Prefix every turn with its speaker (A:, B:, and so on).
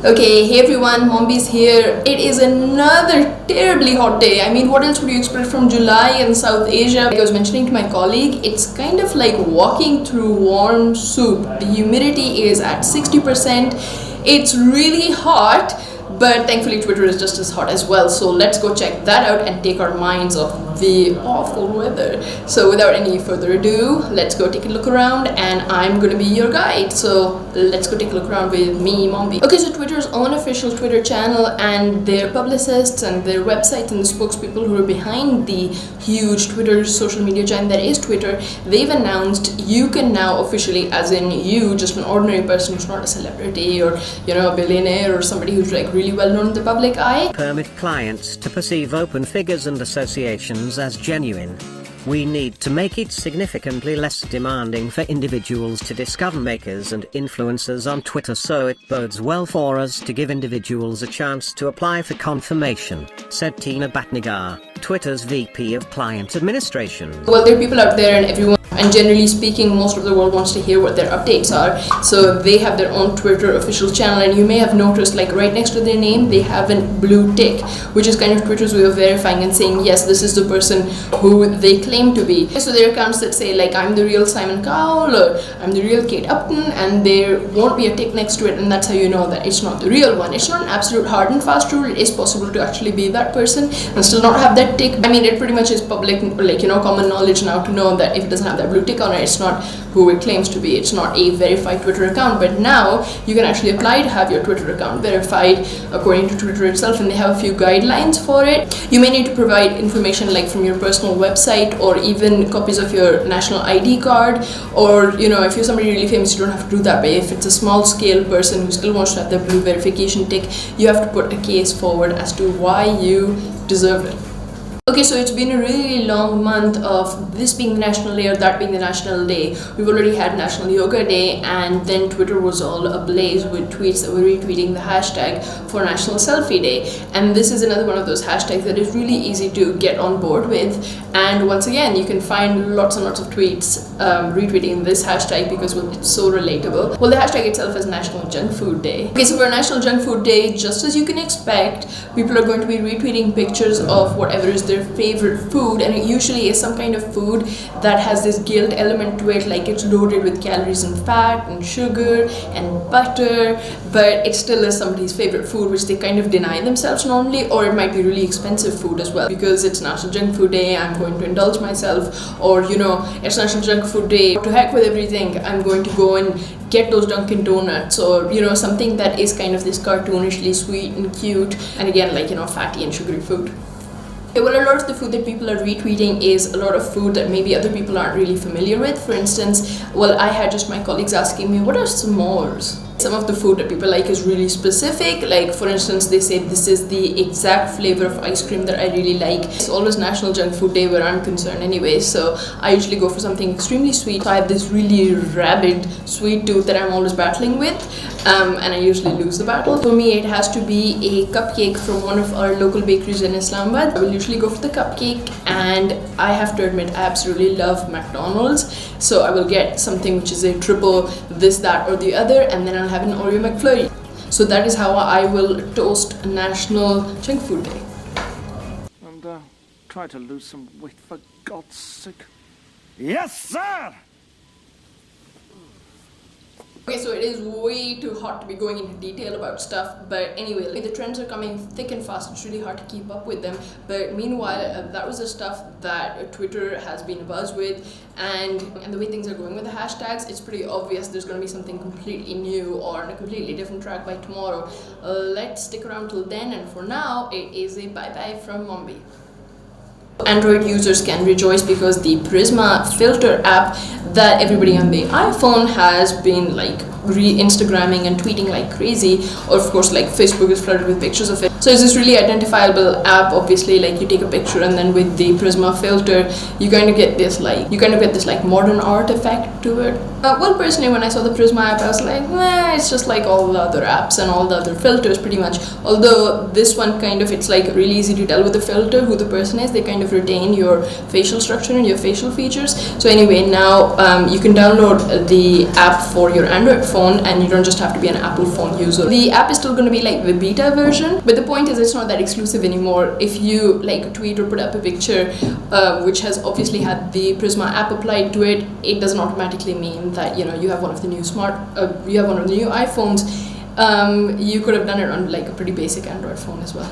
A: Okay, hey everyone, Mombi's here. It is another terribly hot day. I mean, what else would you expect from July in South Asia? Like I was mentioning to my colleague, it's kind of like walking through warm soup. The humidity is at 60%. It's really hot, but thankfully Twitter is just as hot as well. So let's go check that out and take our minds off the awful weather. So without any further ado, let's go take a look around, and I'm gonna be your guide. So let's go take a look around with me, Mombi. Okay, so Twitter's own official Twitter channel and their publicists and their website and the spokespeople who are behind the huge Twitter social media giant that is Twitter, they've announced you can now officially, as in you, just an ordinary person who's not a celebrity or, you know, a billionaire or somebody who's like really well known in the public eye,
B: permit clients to perceive open figures and associations as genuine. We need to make it significantly less demanding for individuals to discover makers and influencers on Twitter, so it bodes well for us to give individuals a chance to apply for confirmation, said Tina Bhatnagar, Twitter's VP of Client Administration.
A: Well, there are people out there and everyone, and generally speaking, most of the world wants to hear what their updates are. So they have their own Twitter official channel, and you may have noticed, like right next to their name, they have a blue tick, which is kind of Twitter's way of verifying and saying, yes, this is the person who they claim to be. So there are accounts that say, like, I'm the real Simon Cowell, or I'm the real Kate Upton, and there won't be a tick next to it, and that's how you know that it's not the real one. It's not an absolute hard and fast rule. It is possible to actually be that person and still not have that tick. I mean, it pretty much is public, like, you know, common knowledge now to know that if it doesn't have that blue tick on it, it's not who it claims to be. It's not a verified Twitter account. But now you can actually apply to have your Twitter account verified according to Twitter itself, and they have a few guidelines for it. You may need to provide information like from your personal website, or even copies of your national ID card, or, you know, if you're somebody really famous, you don't have to do that. But if it's a small scale person who still wants to have the blue verification tick, you have to put a case forward as to why you deserve it. Okay, so it's been a really long month of this being the National Day or that being the National Day. We've already had National Yoga Day, and then Twitter was all ablaze with tweets that were retweeting the hashtag for National Selfie Day. And this is another one of those hashtags that is really easy to get on board with. And once again, you can find lots and lots of tweets retweeting this hashtag because, well, it's so relatable. Well, the hashtag itself is National Junk Food Day. Okay, so for National Junk Food Day, just as you can expect, people are going to be retweeting pictures of whatever is their favorite food, and it usually is some kind of food that has this guilt element to it, like it's loaded with calories and fat and sugar and butter, but it still is somebody's favorite food, which they kind of deny themselves normally. Or it might be really expensive food as well, because it's National Junk Food Day, I'm going to indulge myself, or, you know, it's National Junk Food Day, to heck with everything, I'm going to go and get those Dunkin' Donuts, or, you know, something that is kind of this cartoonishly sweet and cute, and again, like, you know, fatty and sugary food. Okay, well, a lot of the food that people are retweeting is a lot of food that maybe other people aren't really familiar with. For instance, well, I had just my colleagues asking me, what are s'mores? Some of the food that people like is really specific. Like, for instance, they say this is the exact flavor of ice cream that I really like. It's always National Junk Food Day where I'm concerned anyway, so I usually go for something extremely sweet. So I have this really rabid sweet tooth that I'm always battling with, and I usually lose the battle. For me, it has to be a cupcake from one of our local bakeries in Islamabad. I will usually go for the cupcake, and I have to admit, I absolutely love McDonald's, so I will get something which is a triple this, that, or the other, and then I'll have an Oreo McFlurry. So that is how I will toast National Junk Food Day.
C: And try to lose some weight, for God's sake. Yes, sir!
A: Okay, so it is way too hot to be going into detail about stuff, but anyway, like, the trends are coming thick and fast. It's really hard to keep up with them. But meanwhile, that was the stuff that Twitter has been abuzz with, and the way things are going with the hashtags, it's pretty obvious there's going to be something completely new or on a completely different track by tomorrow. Let's stick around till then, and for now, it is a bye-bye from Mombi. Android users can rejoice because the Prisma filter app that everybody on the iPhone has been like re-Instagramming and tweeting like crazy, or of course like Facebook is flooded with pictures of it. So it's this really identifiable app. Obviously, like, you take a picture and then with the Prisma filter you kind of get this like modern art effect to it. Well, personally, when I saw the Prisma app, I was like, nah, it's just like all the other apps and all the other filters pretty much. Although this one kind of, it's like really easy to tell with the filter who the person is. They kind of retain your facial structure and your facial features. So anyway, now you can download the app for your Android phone, and you don't just have to be an Apple phone user. The app is still going to be like the beta version, but the point is it's not that exclusive anymore. If you like tweet or put up a picture which has obviously had the Prisma app applied to it, it doesn't automatically mean that you have one of the new you have one of the new iPhones. You could have done it on like a pretty basic Android phone as well.